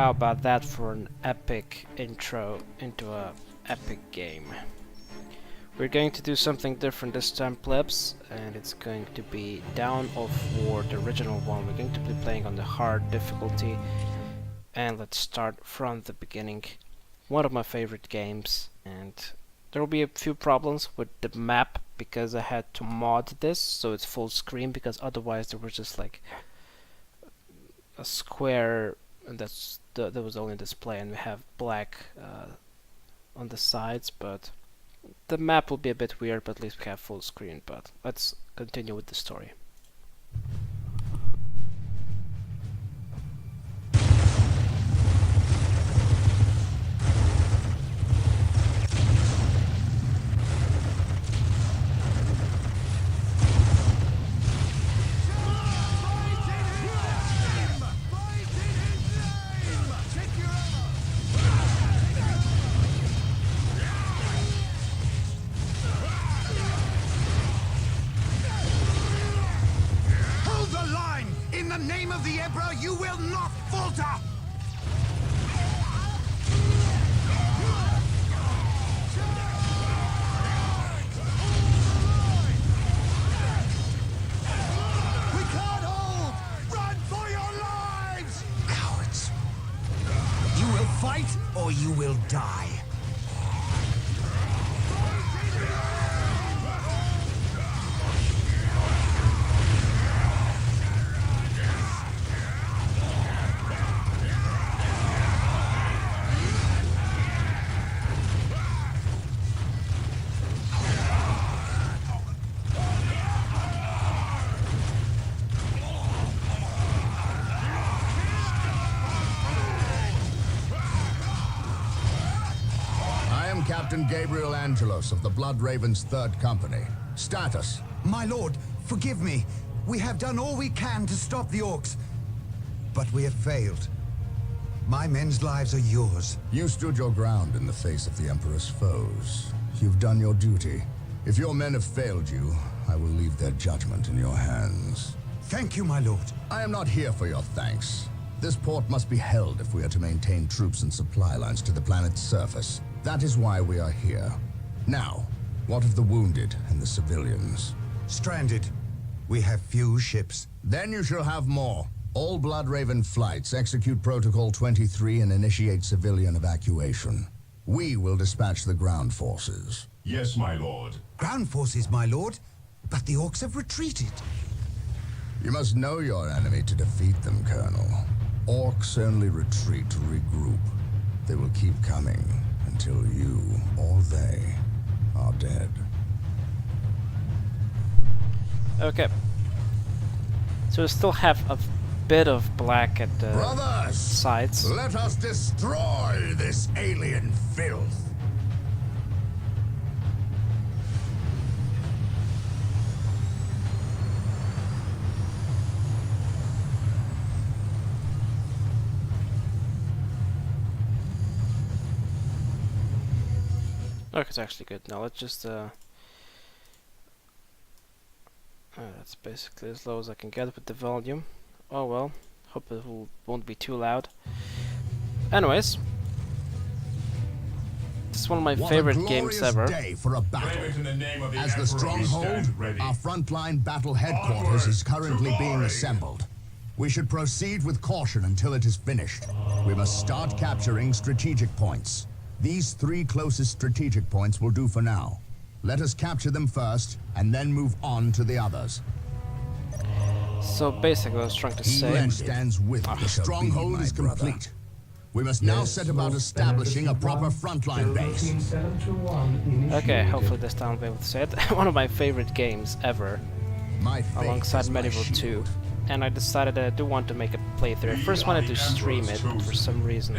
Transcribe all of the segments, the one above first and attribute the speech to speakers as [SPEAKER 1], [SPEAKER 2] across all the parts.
[SPEAKER 1] How about that for an epic intro into a epic game? We're going to do something different this time, plebs, and it's going to be Dawn of War, the original one. We're going to be playing on the hard difficulty, and let's start from the beginning. One of my favorite games, and there will be a few problems with the map because I had to mod this so it's full screen, because otherwise there was just like a square and that was only display, and we have black on the sides, but the map will be a bit weird, but at least we have full screen. But let's continue with the story.
[SPEAKER 2] In the name of the Emperor, you will not falter! We can't hold! Run for your lives! Cowards! You will fight, or you will die.
[SPEAKER 3] Captain Gabriel Angelos of the Blood Raven's 3rd Company. Status.
[SPEAKER 2] My lord, forgive me. We have done all we can to stop the orcs, but we have failed. My men's lives are yours.
[SPEAKER 3] You stood your ground in the face of the Emperor's foes. You've done your duty. If your men have failed you, I will leave their judgment in your hands.
[SPEAKER 2] Thank you, my lord.
[SPEAKER 3] I am not here for your thanks. This port must be held if we are to maintain troops and supply lines to the planet's surface. That is why we are here. Now, what of the wounded and the civilians?
[SPEAKER 2] Stranded. We have few ships.
[SPEAKER 3] Then you shall have more. All Blood Raven flights execute Protocol 23 and initiate civilian evacuation. We will dispatch the ground forces.
[SPEAKER 4] Yes, my lord.
[SPEAKER 2] Ground forces, my lord? But the orcs have retreated.
[SPEAKER 3] You must know your enemy to defeat them, Colonel. Orcs only retreat to regroup. They will keep coming until you or they are dead.
[SPEAKER 1] Okay. So we still have a bit of black at the
[SPEAKER 3] Brothers,
[SPEAKER 1] sides.
[SPEAKER 3] Let us destroy this alien filth.
[SPEAKER 1] Okay, it's actually good. Now let's just that's basically as low as I can get with the volume. Oh well, hope it won't be too loud. Anyways, this is one of my favorite games ever.
[SPEAKER 3] Day for a battle. As the stronghold, our frontline battle headquarters is currently being assembled. We should proceed with caution until it is finished. We must start capturing strategic points. These 3 closest strategic points will do for now. Let us capture them first, and then move on to the others.
[SPEAKER 1] So basically, what I was trying to say,
[SPEAKER 3] stands with the stronghold is complete. We must now set about establishing a proper frontline base.
[SPEAKER 1] Okay, hopefully this time I'll be able to say it. One of my favorite games ever, alongside Medieval 2. And I decided that I do want to make a playthrough. I first wanted to stream it, but for some reason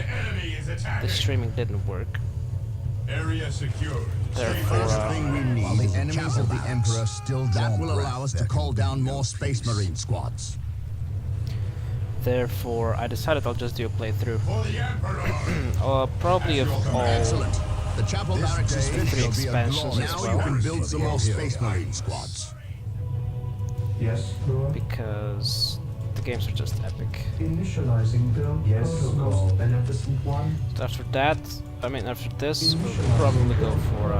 [SPEAKER 1] the streaming didn't work.
[SPEAKER 4] Area secured.
[SPEAKER 1] Therefore,
[SPEAKER 3] The first thing we need, while the enemies of the Emperor still that will allow us to call down more Space Marine squads.
[SPEAKER 1] Therefore, I decided I'll just do a playthrough.
[SPEAKER 4] For the Emperor.
[SPEAKER 1] Probably of all
[SPEAKER 3] Excellent. The chapel barracks is finished.
[SPEAKER 1] 3 expansions as
[SPEAKER 3] Now
[SPEAKER 1] well.
[SPEAKER 3] you can build some more Space Marine squads.
[SPEAKER 5] Yes, Lord.
[SPEAKER 1] Because the the games are just epic.
[SPEAKER 5] Initializing build protocol. Beneficent one.
[SPEAKER 1] So after that, I mean after this, we'll probably go for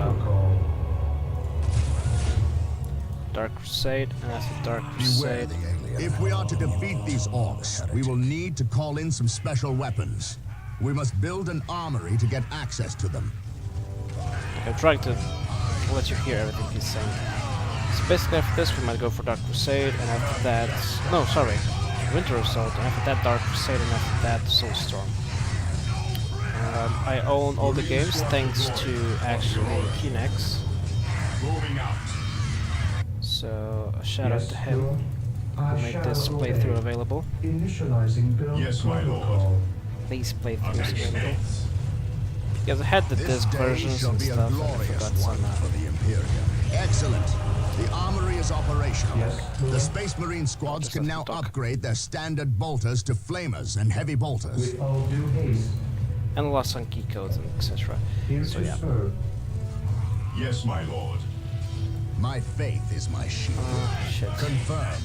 [SPEAKER 1] Dark Crusade, and after Dark
[SPEAKER 3] Beware
[SPEAKER 1] Crusade,
[SPEAKER 3] the alien. If we are to defeat these orcs, we will need to call in some special weapons. We must build an armory to get access to them.
[SPEAKER 1] I'm trying to let you hear everything he's saying. So basically after this we might go for Dark Crusade, and after that... No, sorry. Winter Assault, and after that Dark Crusade, and after that Soulstorm. I own all the games thanks to actually Kinex.
[SPEAKER 4] Moving out.
[SPEAKER 1] So a shout out to him who made this playthrough available.
[SPEAKER 5] Initializing build
[SPEAKER 4] Yes, my lord.
[SPEAKER 5] protocol.
[SPEAKER 1] These
[SPEAKER 4] On
[SPEAKER 1] playthroughs
[SPEAKER 4] making
[SPEAKER 1] available.
[SPEAKER 4] haste.
[SPEAKER 1] Because I had the
[SPEAKER 3] This
[SPEAKER 1] disc
[SPEAKER 3] day
[SPEAKER 1] versions
[SPEAKER 3] shall
[SPEAKER 1] and
[SPEAKER 3] be a
[SPEAKER 1] stuff, and I
[SPEAKER 3] glorious
[SPEAKER 1] forgot
[SPEAKER 3] one
[SPEAKER 1] some.
[SPEAKER 3] for the Imperium. Excellent. The armory is operational.
[SPEAKER 5] Yes,
[SPEAKER 3] The
[SPEAKER 5] Lord.
[SPEAKER 3] Space Marine squads
[SPEAKER 1] Just
[SPEAKER 3] can
[SPEAKER 1] have
[SPEAKER 3] now
[SPEAKER 1] to talk.
[SPEAKER 3] upgrade their standard bolters to flamers and heavy bolters.
[SPEAKER 5] With all due haste.
[SPEAKER 1] And lost some key codes and etc.
[SPEAKER 5] Here
[SPEAKER 1] So
[SPEAKER 5] to
[SPEAKER 1] yeah.
[SPEAKER 5] serve.
[SPEAKER 4] Yes, my lord.
[SPEAKER 3] My faith is my shield.
[SPEAKER 1] Shit.
[SPEAKER 3] Confirmed.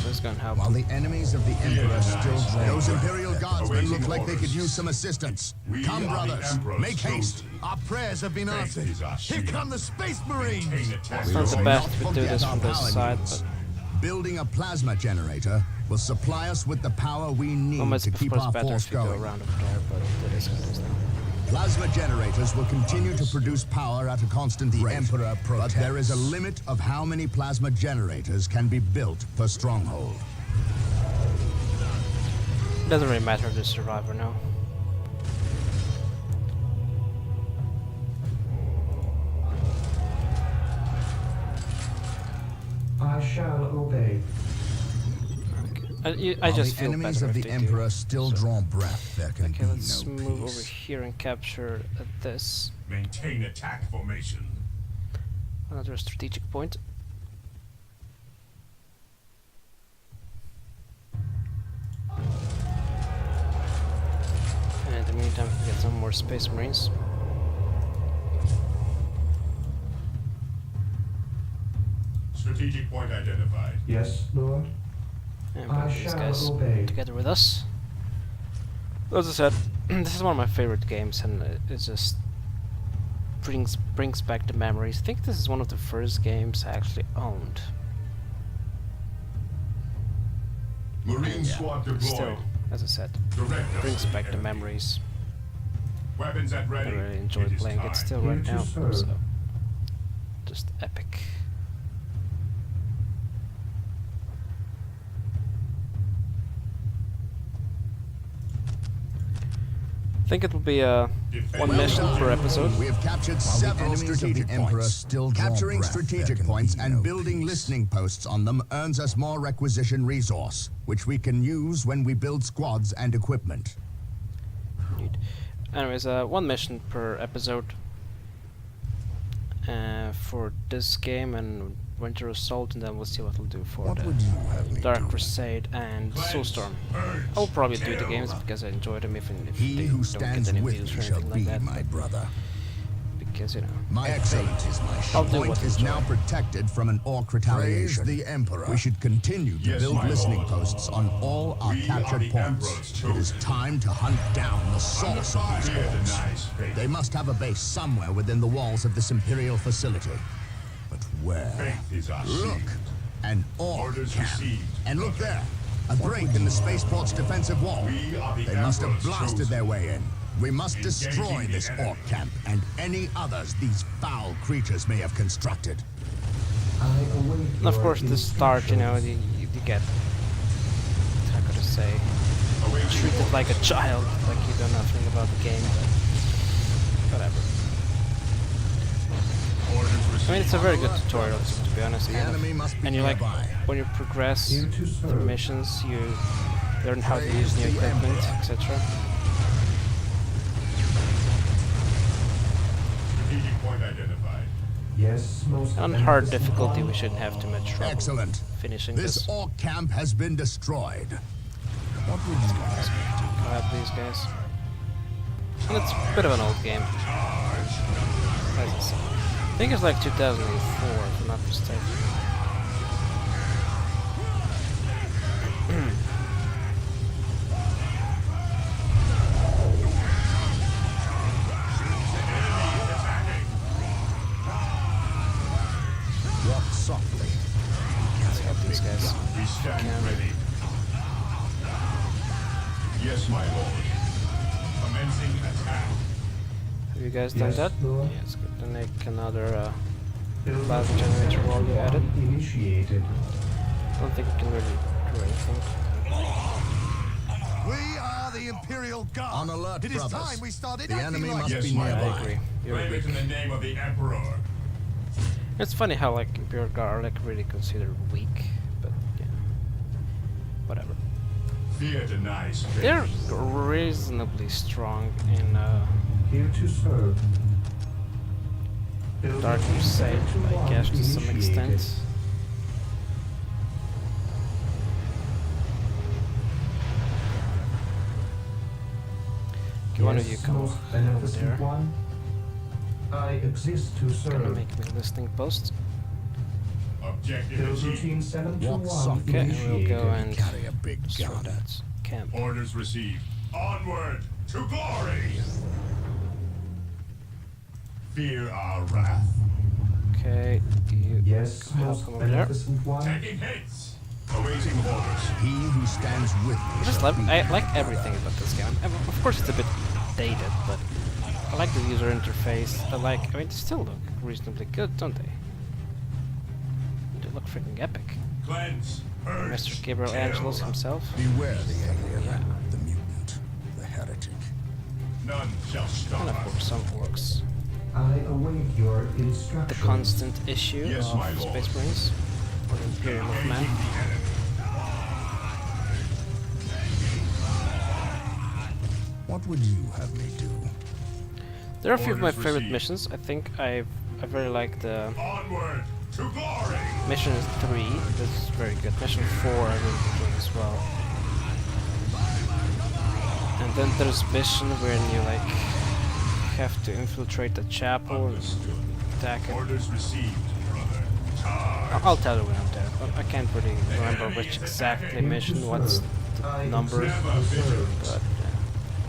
[SPEAKER 1] So it's gonna help.
[SPEAKER 3] While the enemies of the Emperor still draw. Those
[SPEAKER 4] Right.
[SPEAKER 3] Imperial Guardsmen
[SPEAKER 4] Awaiting
[SPEAKER 3] look like they could
[SPEAKER 4] orders.
[SPEAKER 3] use some assistance.
[SPEAKER 4] We
[SPEAKER 3] Come,
[SPEAKER 4] are the
[SPEAKER 3] brothers.
[SPEAKER 4] Emperor's
[SPEAKER 3] Make haste.
[SPEAKER 4] chosen.
[SPEAKER 2] Our prayers have been
[SPEAKER 4] Faith
[SPEAKER 2] answered.
[SPEAKER 4] is our
[SPEAKER 2] Here
[SPEAKER 4] shield.
[SPEAKER 2] come the Space Marines.
[SPEAKER 4] Maintain attack.
[SPEAKER 1] It's not the
[SPEAKER 3] will
[SPEAKER 1] best
[SPEAKER 3] not
[SPEAKER 1] if we do
[SPEAKER 3] forget
[SPEAKER 1] this
[SPEAKER 3] our
[SPEAKER 1] from this
[SPEAKER 3] power
[SPEAKER 1] side,
[SPEAKER 3] needs.
[SPEAKER 1] but
[SPEAKER 3] Building a plasma generator will supply us with the power we need
[SPEAKER 1] almost
[SPEAKER 3] to
[SPEAKER 1] of
[SPEAKER 3] keep
[SPEAKER 1] course
[SPEAKER 3] our
[SPEAKER 1] better
[SPEAKER 3] force
[SPEAKER 1] if you go
[SPEAKER 3] going.
[SPEAKER 1] around over there, but it is what it is now.
[SPEAKER 3] Plasma generators will continue to produce power at a constant rate. Emperor but there is a limit of how many plasma generators can be built per stronghold.
[SPEAKER 1] Doesn't really matter to survivor now.
[SPEAKER 5] I shall obey.
[SPEAKER 1] I
[SPEAKER 3] While
[SPEAKER 1] just
[SPEAKER 3] the
[SPEAKER 1] feel
[SPEAKER 3] enemies
[SPEAKER 1] better
[SPEAKER 3] of
[SPEAKER 1] if
[SPEAKER 3] the
[SPEAKER 1] they
[SPEAKER 3] Emperor
[SPEAKER 1] do.
[SPEAKER 3] still
[SPEAKER 1] So-
[SPEAKER 3] draw breath, there can
[SPEAKER 1] Okay,
[SPEAKER 3] be
[SPEAKER 1] let's
[SPEAKER 3] no
[SPEAKER 1] move over
[SPEAKER 3] peace.
[SPEAKER 1] here and capture this.
[SPEAKER 4] Maintain attack formation.
[SPEAKER 1] Another strategic point. And in the meantime, we get some more Space Marines.
[SPEAKER 4] Strategic point identified.
[SPEAKER 5] Yes, Lord.
[SPEAKER 1] And
[SPEAKER 5] I
[SPEAKER 1] bring these
[SPEAKER 5] shall
[SPEAKER 1] guys
[SPEAKER 5] obey.
[SPEAKER 1] together with us. As I said, this is one of my favorite games, and it just brings back the memories. I think this is one of the first games I actually owned.
[SPEAKER 4] Marine squad deployed.
[SPEAKER 1] Still, as I said,
[SPEAKER 4] Direct us
[SPEAKER 1] brings
[SPEAKER 4] to the
[SPEAKER 1] back the
[SPEAKER 4] enemy.
[SPEAKER 1] memories.
[SPEAKER 4] Weapons at
[SPEAKER 1] I
[SPEAKER 4] ready.
[SPEAKER 1] really enjoy
[SPEAKER 4] It is
[SPEAKER 1] playing it
[SPEAKER 4] time.
[SPEAKER 1] still
[SPEAKER 5] Here
[SPEAKER 1] right
[SPEAKER 5] to
[SPEAKER 1] now.
[SPEAKER 5] serve.
[SPEAKER 1] So, just epic. I think it will be one mission per episode.
[SPEAKER 3] We have captured several strategic points. Capturing strategic points and building listening posts on them earns us more requisition resource, which we can use when we build squads and equipment.
[SPEAKER 1] Indeed. Anyways, one mission per episode for this game and Winter Assault, and then we'll see what we'll do for
[SPEAKER 3] What
[SPEAKER 1] the
[SPEAKER 3] would you have me
[SPEAKER 1] Dark
[SPEAKER 3] do?
[SPEAKER 1] Crusade and Soulstorm. I'll probably do the games because I enjoyed them, even if
[SPEAKER 3] He
[SPEAKER 1] they
[SPEAKER 3] who
[SPEAKER 1] don't
[SPEAKER 3] stands
[SPEAKER 1] get any
[SPEAKER 3] with
[SPEAKER 1] views
[SPEAKER 3] me
[SPEAKER 1] or
[SPEAKER 3] shall
[SPEAKER 1] anything
[SPEAKER 3] be
[SPEAKER 1] like that.
[SPEAKER 3] my brother.
[SPEAKER 1] Because, you know,
[SPEAKER 3] My fate is my
[SPEAKER 1] I'll
[SPEAKER 3] shield.
[SPEAKER 1] do
[SPEAKER 3] Point
[SPEAKER 1] what
[SPEAKER 3] is
[SPEAKER 1] enjoy.
[SPEAKER 3] now protected from an orc retaliation.
[SPEAKER 2] Praise the Emperor.
[SPEAKER 3] We should continue to
[SPEAKER 4] Yes,
[SPEAKER 3] build
[SPEAKER 4] my
[SPEAKER 3] listening
[SPEAKER 4] lord.
[SPEAKER 3] posts on all our
[SPEAKER 4] We are
[SPEAKER 3] captured
[SPEAKER 4] the
[SPEAKER 3] points.
[SPEAKER 4] Emperor's
[SPEAKER 3] It is
[SPEAKER 4] chosen.
[SPEAKER 3] time to hunt down the source of these
[SPEAKER 4] Fear
[SPEAKER 3] orcs.
[SPEAKER 4] denies faith.
[SPEAKER 3] They must have a base somewhere within the walls of this Imperial facility. But where?
[SPEAKER 4] Faith is our
[SPEAKER 3] Look!
[SPEAKER 4] shield.
[SPEAKER 3] An orc
[SPEAKER 4] Orders
[SPEAKER 3] camp.
[SPEAKER 4] received.
[SPEAKER 3] And look there! A break in the spaceport's defensive wall.
[SPEAKER 4] We are the
[SPEAKER 3] They must have
[SPEAKER 4] Emperor's
[SPEAKER 3] blasted
[SPEAKER 4] chosen.
[SPEAKER 3] their way in. We must
[SPEAKER 4] Engaging
[SPEAKER 3] destroy
[SPEAKER 4] the
[SPEAKER 3] this
[SPEAKER 4] enemy.
[SPEAKER 3] orc camp and any others these foul creatures may have constructed.
[SPEAKER 5] I await
[SPEAKER 1] and of
[SPEAKER 5] your
[SPEAKER 1] course, the start, you know, you get, how could I say,
[SPEAKER 4] Awaiting
[SPEAKER 1] treated
[SPEAKER 4] orders.
[SPEAKER 1] like a child, like you know nothing about the game, but whatever.
[SPEAKER 4] Orders
[SPEAKER 1] I mean, it's a very good tutorial, to be honest.
[SPEAKER 3] The
[SPEAKER 1] kind of.
[SPEAKER 3] enemy must be
[SPEAKER 1] And you like,
[SPEAKER 3] nearby.
[SPEAKER 1] when you progress
[SPEAKER 5] Here to
[SPEAKER 1] through
[SPEAKER 5] serve.
[SPEAKER 1] missions, you learn how to
[SPEAKER 3] Praise
[SPEAKER 1] use new
[SPEAKER 3] the
[SPEAKER 1] equipment,
[SPEAKER 3] Emperor.
[SPEAKER 1] etc.
[SPEAKER 4] Strategic point identified.
[SPEAKER 5] Yes, most
[SPEAKER 1] On hard
[SPEAKER 5] beneficent
[SPEAKER 1] difficulty,
[SPEAKER 5] one.
[SPEAKER 1] we shouldn't have too much trouble
[SPEAKER 3] Excellent.
[SPEAKER 1] finishing
[SPEAKER 3] This
[SPEAKER 1] this.
[SPEAKER 3] orc camp has been destroyed. What would you guys
[SPEAKER 1] Grab these guys. And it's a bit of an old game. As I said. I think it's like 2004, if I'm not mistaken. if you
[SPEAKER 4] stand
[SPEAKER 1] can.
[SPEAKER 4] ready. Yes, my lord. Commencing attack.
[SPEAKER 1] Have you guys done
[SPEAKER 5] Yes,
[SPEAKER 1] that?
[SPEAKER 5] Lord.
[SPEAKER 1] Yes, good. Then make another
[SPEAKER 5] Building
[SPEAKER 1] plasma generator while you're at it.
[SPEAKER 5] initiated.
[SPEAKER 1] Don't think you can really do anything.
[SPEAKER 2] We are the Imperial Guard.
[SPEAKER 3] On alert,
[SPEAKER 2] It is
[SPEAKER 3] brothers.
[SPEAKER 2] time we started
[SPEAKER 3] The
[SPEAKER 2] acting
[SPEAKER 3] enemy
[SPEAKER 2] like
[SPEAKER 3] must
[SPEAKER 2] it.
[SPEAKER 4] Yes,
[SPEAKER 3] be
[SPEAKER 4] my
[SPEAKER 1] I
[SPEAKER 3] nearby.
[SPEAKER 1] agree. You're
[SPEAKER 4] Claim it
[SPEAKER 1] weak.
[SPEAKER 4] in the name of the Emperor.
[SPEAKER 1] It's funny how like Imperial Guard are like really considered weak, but yeah, whatever.
[SPEAKER 4] Fear denies faith.
[SPEAKER 1] They're reasonably strong in
[SPEAKER 5] Here to serve.
[SPEAKER 1] Dark Crusade, I guess, to some extent. Okay, one of you come
[SPEAKER 5] most
[SPEAKER 1] over
[SPEAKER 5] beneficent
[SPEAKER 1] there.
[SPEAKER 5] one. I exist to
[SPEAKER 1] Gonna
[SPEAKER 5] serve.
[SPEAKER 1] make me listening post.
[SPEAKER 4] Objective
[SPEAKER 5] Build
[SPEAKER 4] achieved.
[SPEAKER 5] routine 721
[SPEAKER 3] Walk softly.
[SPEAKER 1] Okay, and we'll go
[SPEAKER 5] initiated.
[SPEAKER 1] and
[SPEAKER 3] Carry a big
[SPEAKER 1] destroy
[SPEAKER 3] gun.
[SPEAKER 1] that camp.
[SPEAKER 4] Orders received. Onward to glory. Fear our wrath.
[SPEAKER 1] Okay, you
[SPEAKER 5] Yes,
[SPEAKER 1] come
[SPEAKER 5] most
[SPEAKER 1] over there.
[SPEAKER 5] beneficent one.
[SPEAKER 4] Taking hits. Awaiting orders.
[SPEAKER 3] He who stands with me
[SPEAKER 1] I just
[SPEAKER 3] shall
[SPEAKER 1] love,
[SPEAKER 3] be
[SPEAKER 1] I
[SPEAKER 3] my
[SPEAKER 1] like
[SPEAKER 3] brother.
[SPEAKER 1] everything about this game. Of course, it's a bit dated, but I like the user interface. I mean, they still look reasonably good, don't they? They look freaking epic.
[SPEAKER 4] Cleanse. Purge.
[SPEAKER 1] Mr. Gabriel
[SPEAKER 4] kill.
[SPEAKER 1] Angelos himself.
[SPEAKER 3] Beware the alien,
[SPEAKER 1] Yeah.
[SPEAKER 3] the mutant, the heretic.
[SPEAKER 4] None shall stop
[SPEAKER 1] And of
[SPEAKER 4] us.
[SPEAKER 1] course, some orcs.
[SPEAKER 5] I await your instructions.
[SPEAKER 1] The constant issue
[SPEAKER 4] Yes, my
[SPEAKER 1] of
[SPEAKER 4] lord.
[SPEAKER 1] Space Marines, or the Imperium of
[SPEAKER 4] Engaging
[SPEAKER 1] Man.
[SPEAKER 4] the enemy.
[SPEAKER 3] What would you have me do?
[SPEAKER 1] There are a few of my
[SPEAKER 4] Orders
[SPEAKER 1] favorite
[SPEAKER 4] received.
[SPEAKER 1] missions. I think I really like the
[SPEAKER 4] Onward to glory.
[SPEAKER 1] mission 3. This is very good. Mission 4 I really enjoy as well. And then there's mission where you like have to infiltrate the chapel and
[SPEAKER 4] Understood.
[SPEAKER 1] attack it.
[SPEAKER 4] Orders received, brother. Charge.
[SPEAKER 1] I'll tell you when I'm there. But I can't really remember which exactly mission, what's the number,
[SPEAKER 4] Never vigilant.
[SPEAKER 1] but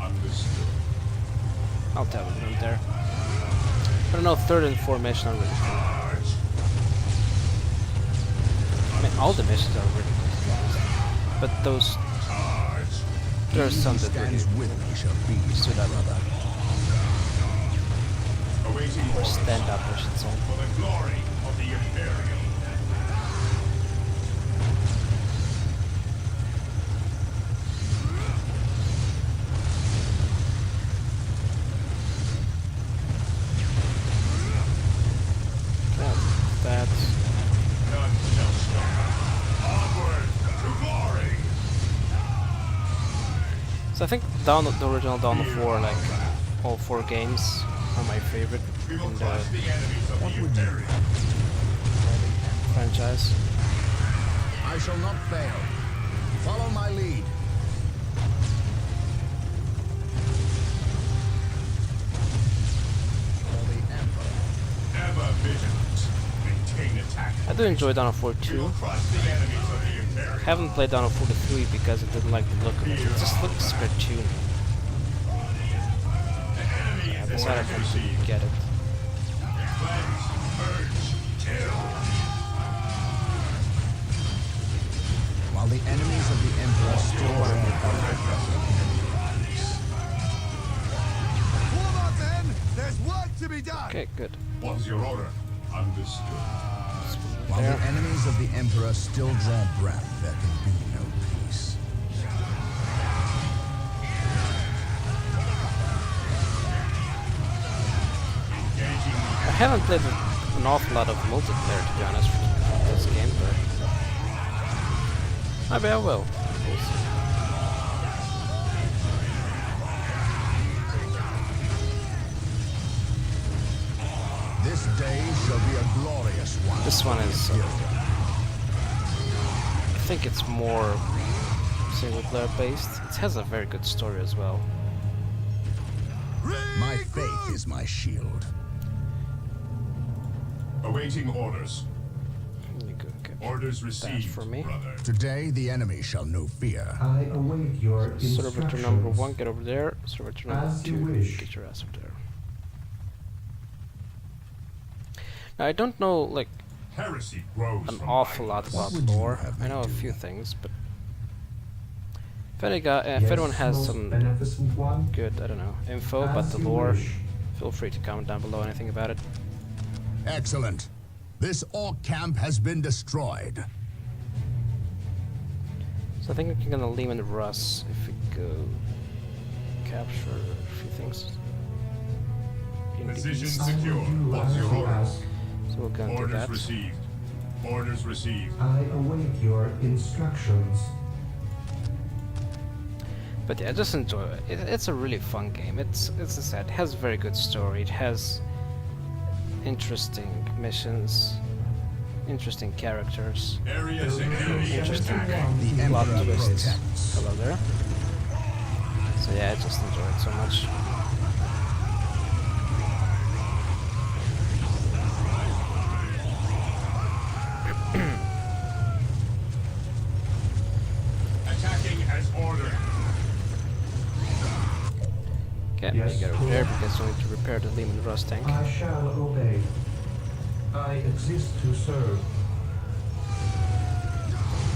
[SPEAKER 4] Understood.
[SPEAKER 1] I'll tell you when I'm there. I don't know, 3rd and 4th mission are really good.
[SPEAKER 4] Charge.
[SPEAKER 1] I mean, all the missions are really good, to be honest. But those,
[SPEAKER 4] Charge.
[SPEAKER 1] there are
[SPEAKER 3] He
[SPEAKER 1] some
[SPEAKER 3] who
[SPEAKER 1] that really
[SPEAKER 3] stands with me shall be
[SPEAKER 1] stood
[SPEAKER 3] my
[SPEAKER 1] out.
[SPEAKER 3] brother.
[SPEAKER 4] Awaiting
[SPEAKER 1] Or
[SPEAKER 4] orders
[SPEAKER 1] stand up, I should say.
[SPEAKER 4] for the glory of the Imperium.
[SPEAKER 1] Yeah, that's
[SPEAKER 4] None shall stop us. Onward to glory.
[SPEAKER 1] so. I think the original Dawn of War, like all 4 games, are my favorite
[SPEAKER 4] We will
[SPEAKER 1] in the
[SPEAKER 4] crush the enemies of the Imperium.
[SPEAKER 1] franchise.
[SPEAKER 3] I shall not fail. Follow my lead. For the Emperor.
[SPEAKER 4] Ever vigilant. Maintain attack.
[SPEAKER 1] I do enjoy Dawn of War
[SPEAKER 4] We
[SPEAKER 1] 2.
[SPEAKER 4] will crush the enemies of the Imperium.
[SPEAKER 1] Haven't played Dawn of War 3 because I didn't like the look of it. It just looks cartoony. Yeah, this I don't get it.
[SPEAKER 4] Cleanse. Purge. Kill.
[SPEAKER 3] While the enemies of the Emperor still
[SPEAKER 2] Warm up, men! There's work to be done!
[SPEAKER 1] Okay, good.
[SPEAKER 4] What's your order? Understood.
[SPEAKER 3] While
[SPEAKER 1] There.
[SPEAKER 3] the enemies of the Emperor still draw breath, there can be no peace.
[SPEAKER 4] Engaging the
[SPEAKER 1] I haven't played an awful lot of multiplayer, to be honest, for this game, but maybe I will. We'll see.
[SPEAKER 3] This day shall be a glorious one.
[SPEAKER 1] This one is, I think it's more single player based. It has a very good story as well.
[SPEAKER 3] My faith is my shield.
[SPEAKER 4] awaiting orders.
[SPEAKER 1] You could get
[SPEAKER 4] Orders
[SPEAKER 1] that
[SPEAKER 4] received,
[SPEAKER 1] for me.
[SPEAKER 4] brother.
[SPEAKER 3] Today, the enemy shall know fear.
[SPEAKER 5] I await your
[SPEAKER 1] Servitor
[SPEAKER 5] instructions.
[SPEAKER 1] number 1, get over there. Servitor number
[SPEAKER 5] As you
[SPEAKER 1] 2,
[SPEAKER 5] wish.
[SPEAKER 1] get your ass over there. Now, I don't know, like,
[SPEAKER 4] Heresy grows
[SPEAKER 1] an
[SPEAKER 4] from
[SPEAKER 1] awful lot
[SPEAKER 4] idleness.
[SPEAKER 1] about lore. I know a few things, but if anyone has
[SPEAKER 5] most
[SPEAKER 1] some
[SPEAKER 5] beneficent one,
[SPEAKER 1] good, I don't know, info about
[SPEAKER 5] as
[SPEAKER 1] the
[SPEAKER 5] you
[SPEAKER 1] lore,
[SPEAKER 5] wish.
[SPEAKER 1] feel free to comment down below anything about it.
[SPEAKER 3] Excellent. This orc camp has been destroyed.
[SPEAKER 1] So I think we're gonna Lehman Russ if we go capture a few things. In the
[SPEAKER 4] Position
[SPEAKER 1] east.
[SPEAKER 5] I will
[SPEAKER 4] secure.
[SPEAKER 5] do
[SPEAKER 4] What's
[SPEAKER 5] as
[SPEAKER 4] your
[SPEAKER 5] you
[SPEAKER 4] order?
[SPEAKER 5] ask.
[SPEAKER 1] So we're gonna do
[SPEAKER 4] Orders
[SPEAKER 1] that.
[SPEAKER 4] received. Orders received.
[SPEAKER 5] I await your instructions.
[SPEAKER 1] But yeah, just enjoy it. It's a really fun game. It's as I said, it has a very good story. It has interesting missions, interesting characters,
[SPEAKER 4] Area security.
[SPEAKER 1] interesting
[SPEAKER 3] The
[SPEAKER 1] plot
[SPEAKER 3] Emperor
[SPEAKER 1] twists.
[SPEAKER 3] protects.
[SPEAKER 1] Hello there. So yeah, I just enjoy it so much.
[SPEAKER 4] Attacking as ordered.
[SPEAKER 1] Okay,
[SPEAKER 5] Yes,
[SPEAKER 1] you gotta repair because we need to repair the Lehman Russ tank.
[SPEAKER 5] I shall obey. I exist to serve.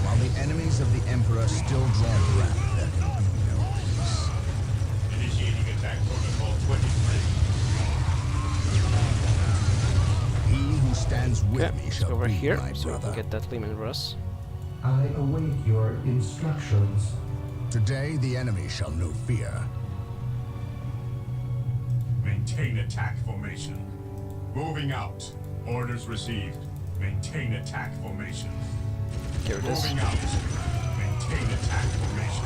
[SPEAKER 3] While the enemies of the Emperor still draw breath, there can be no peace.
[SPEAKER 4] Initiating attack protocol 23.
[SPEAKER 3] He who stands with
[SPEAKER 1] Okay,
[SPEAKER 3] me
[SPEAKER 1] let's
[SPEAKER 3] shall
[SPEAKER 1] go over
[SPEAKER 3] be
[SPEAKER 1] here
[SPEAKER 3] my
[SPEAKER 1] so we can
[SPEAKER 3] brother.
[SPEAKER 1] get that Lehman Russ.
[SPEAKER 5] I await your instructions.
[SPEAKER 3] Today the enemy shall know fear.
[SPEAKER 4] Maintain attack formation. Moving out. Orders received. Maintain attack formation.
[SPEAKER 1] Here it is.
[SPEAKER 4] Moving out. Maintain attack formation.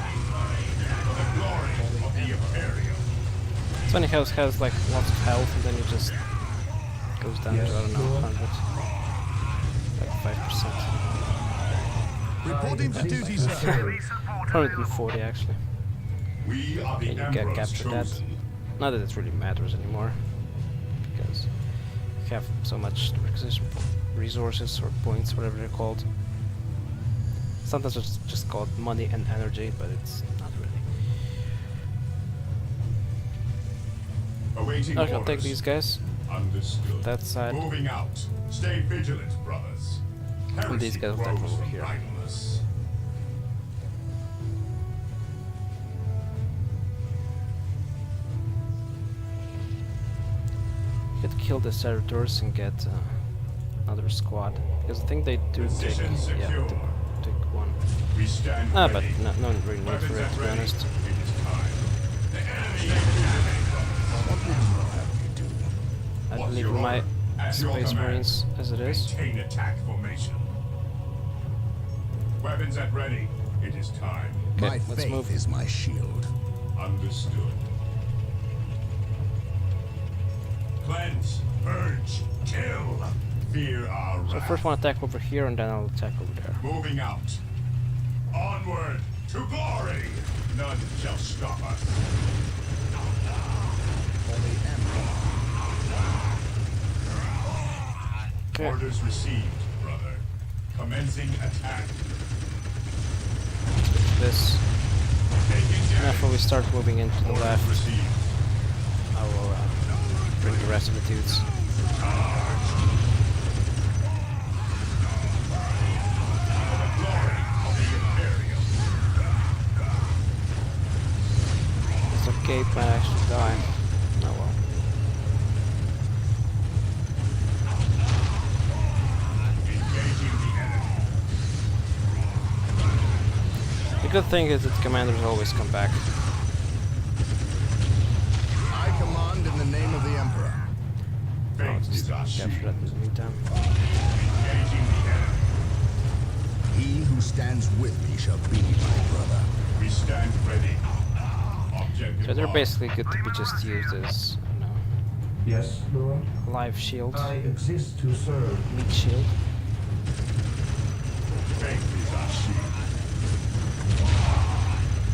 [SPEAKER 4] For the glory of the Imperium.
[SPEAKER 1] It's funny how it has like lots of health and then it just goes down
[SPEAKER 5] Yes,
[SPEAKER 1] to, I don't know,
[SPEAKER 5] Lord.
[SPEAKER 1] 100. Like 5%.
[SPEAKER 3] Reporting
[SPEAKER 5] I
[SPEAKER 3] for duty,
[SPEAKER 5] exist to
[SPEAKER 3] sir.
[SPEAKER 5] serve.
[SPEAKER 1] 140 actually.
[SPEAKER 4] We are the
[SPEAKER 1] And you get
[SPEAKER 4] Emperor's
[SPEAKER 1] captured that.
[SPEAKER 4] chosen.
[SPEAKER 1] Not that it really matters anymore. Because you have so much requisition resources or points, whatever they're called. Sometimes it's just called money and energy, but it's not really.
[SPEAKER 4] Awaiting
[SPEAKER 1] Okay, I'll
[SPEAKER 4] orders.
[SPEAKER 1] take these guys.
[SPEAKER 4] Understood.
[SPEAKER 1] That side.
[SPEAKER 4] Moving out. Stay vigilant, brothers.
[SPEAKER 1] And these
[SPEAKER 4] Heresy
[SPEAKER 1] guys will take
[SPEAKER 4] grows
[SPEAKER 1] over
[SPEAKER 4] from
[SPEAKER 1] here.
[SPEAKER 4] idleness.
[SPEAKER 1] You could kill the Cerritors and get another squad. Because I think they do take,
[SPEAKER 4] Position
[SPEAKER 1] yeah,
[SPEAKER 4] secure.
[SPEAKER 1] take one.
[SPEAKER 4] We stand
[SPEAKER 1] Ah, but
[SPEAKER 4] ready.
[SPEAKER 1] no really need
[SPEAKER 4] Weapons
[SPEAKER 1] for it,
[SPEAKER 4] at
[SPEAKER 1] to be
[SPEAKER 4] ready.
[SPEAKER 1] honest.
[SPEAKER 4] It is time. The enemy
[SPEAKER 1] I
[SPEAKER 4] What's
[SPEAKER 1] leave
[SPEAKER 4] your
[SPEAKER 1] my
[SPEAKER 4] order? At your
[SPEAKER 1] Space
[SPEAKER 4] command.
[SPEAKER 1] Marines as it is.
[SPEAKER 4] Maintain attack formation. Weapons at ready. It is time.
[SPEAKER 1] Okay,
[SPEAKER 3] My
[SPEAKER 1] let's
[SPEAKER 3] faith
[SPEAKER 1] move.
[SPEAKER 3] is my shield.
[SPEAKER 4] Understood. Cleanse, purge, kill. Fear our
[SPEAKER 1] So
[SPEAKER 4] wrath.
[SPEAKER 1] first one attack over here and then I'll attack over there.
[SPEAKER 4] Moving out. Onward to glory. None shall stop us.
[SPEAKER 3] For the Emperor.
[SPEAKER 1] Okay.
[SPEAKER 4] Orders received, brother. Commencing attack.
[SPEAKER 1] This.
[SPEAKER 4] Taking
[SPEAKER 1] And after we start moving into the
[SPEAKER 4] Orders
[SPEAKER 1] left,
[SPEAKER 4] received.
[SPEAKER 1] I will bring the rest of the dudes.
[SPEAKER 4] For the glory of the Imperium.
[SPEAKER 1] Mr. Cape might actually die. Oh well.
[SPEAKER 4] Engaging the enemy.
[SPEAKER 1] The good thing is that commanders always come back.
[SPEAKER 3] I command in the name of the Emperor.
[SPEAKER 1] I'll
[SPEAKER 4] Faith
[SPEAKER 1] just
[SPEAKER 4] is our
[SPEAKER 1] capture
[SPEAKER 4] shield.
[SPEAKER 1] that in the meantime.
[SPEAKER 4] Engaging the enemy.
[SPEAKER 3] He who stands with me shall be my brother.
[SPEAKER 4] We stand ready. Objective
[SPEAKER 1] So they're
[SPEAKER 4] locked.
[SPEAKER 1] basically good to be just used as, I don't know,
[SPEAKER 5] Yes, Lord.
[SPEAKER 1] live shield,
[SPEAKER 5] I exist to serve.
[SPEAKER 1] meat shield.
[SPEAKER 4] Faith is our shield.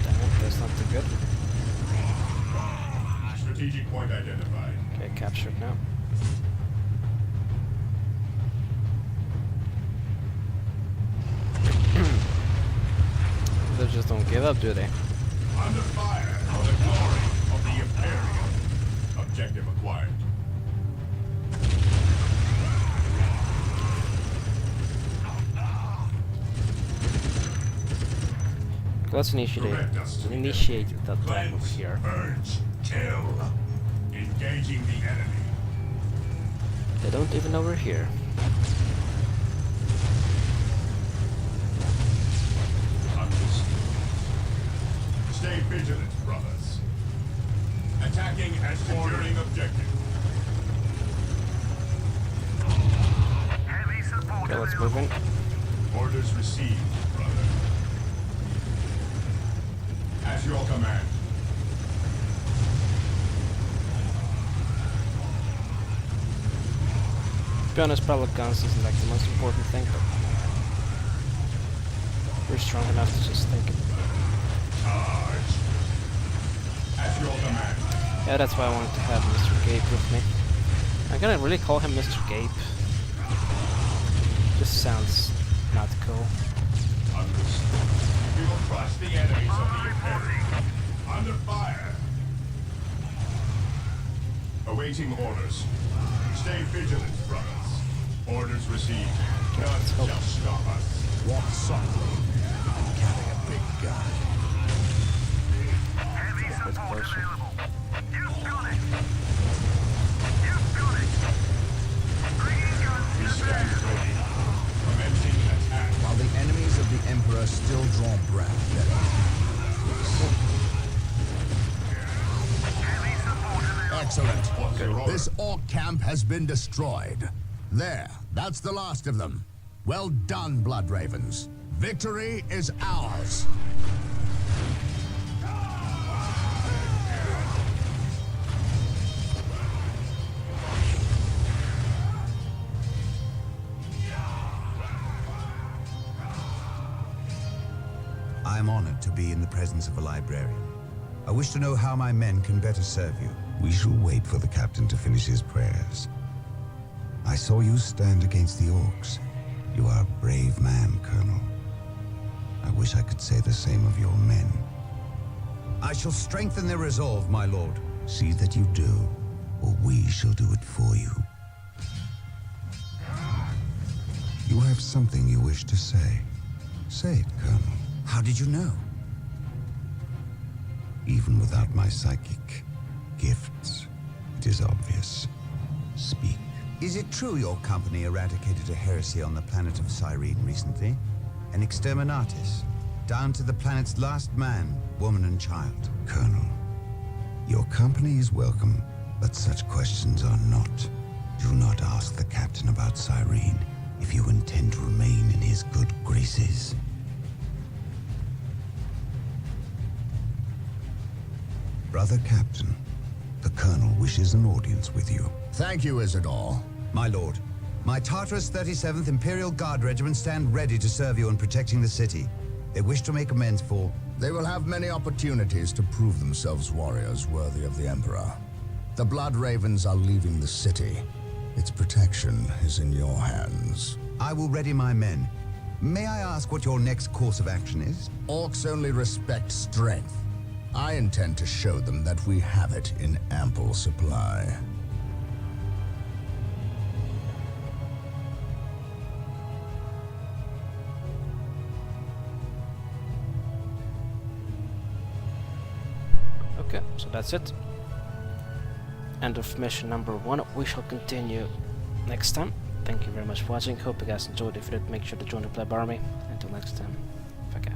[SPEAKER 1] Damn it, that's not too good.
[SPEAKER 4] Strategic point identified.
[SPEAKER 1] Okay, captured now. They just don't give up, do they?
[SPEAKER 4] Under fire for the glory of the Imperium. Objective acquired.
[SPEAKER 1] Let's initiate that attack over here.
[SPEAKER 4] Urge, kill. Engaging the enemy.
[SPEAKER 1] They don't even know we're here.
[SPEAKER 4] Understood. Stay vigilant, brothers. Attacking and securing objective.
[SPEAKER 1] Okay, let's move in.
[SPEAKER 4] Orders received, brother. At your command.
[SPEAKER 1] To be honest, pellet guns isn't like the most important thing, but we're strong enough to just think it.
[SPEAKER 4] Charge. At your command.
[SPEAKER 1] Yeah, that's why I wanted to have Mr. Gabe with me. I'm gonna really call him Mr. Gabe. Just sounds not cool.
[SPEAKER 4] Understood. We will crush the enemies of the Imperium. Under fire. Awaiting orders. Stay vigilant, brothers. Orders received. None shall stop us.
[SPEAKER 3] Walk softly. Carry a big gun.
[SPEAKER 1] A bit closer.
[SPEAKER 4] We stand ready. Commencing attack.
[SPEAKER 3] While the enemies of the Emperor still draw breath, excellent. This orc camp has been destroyed. There, that's the last of them. Well done, Blood Ravens. Victory is ours.
[SPEAKER 6] I am honored to be in the presence of a librarian. I wish to know how my men can better serve you. We shall wait for the captain to finish his prayers. I saw you stand against the orcs. You are a brave man, Colonel. I wish I could say the same of your men. I shall strengthen their resolve, my lord. See that you do, or we shall do it for you. You have something you wish to say. Say it, Colonel. How did you know? Even without my psychic gifts, it is obvious. Speak. Is it true your company eradicated a heresy on the planet of Cyrene recently? An exterminatus, down to the planet's last man, woman and child? Colonel, your company is welcome, but such questions are not. Do not ask the captain about Cyrene if you intend to remain in his good graces. Brother Captain, the Colonel wishes an audience with you.
[SPEAKER 3] Thank you, Isidore.
[SPEAKER 6] My lord, my Tartarus 37th Imperial Guard Regiment stand ready to serve you in protecting the city. They wish to make amends for...
[SPEAKER 3] They will have many opportunities to prove themselves warriors worthy of the Emperor. The Blood Ravens are leaving the city. Its protection is in your hands.
[SPEAKER 6] I will ready my men. May I ask what your next course of action is?
[SPEAKER 3] Orcs only respect strength. I intend to show them that we have it in ample supply.
[SPEAKER 1] Okay, so that's it. End of mission number 1. We shall continue next time. Thank you very much for watching. Hope you guys enjoyed. If you did, make sure to join the pleb army. Until next time, fuck off.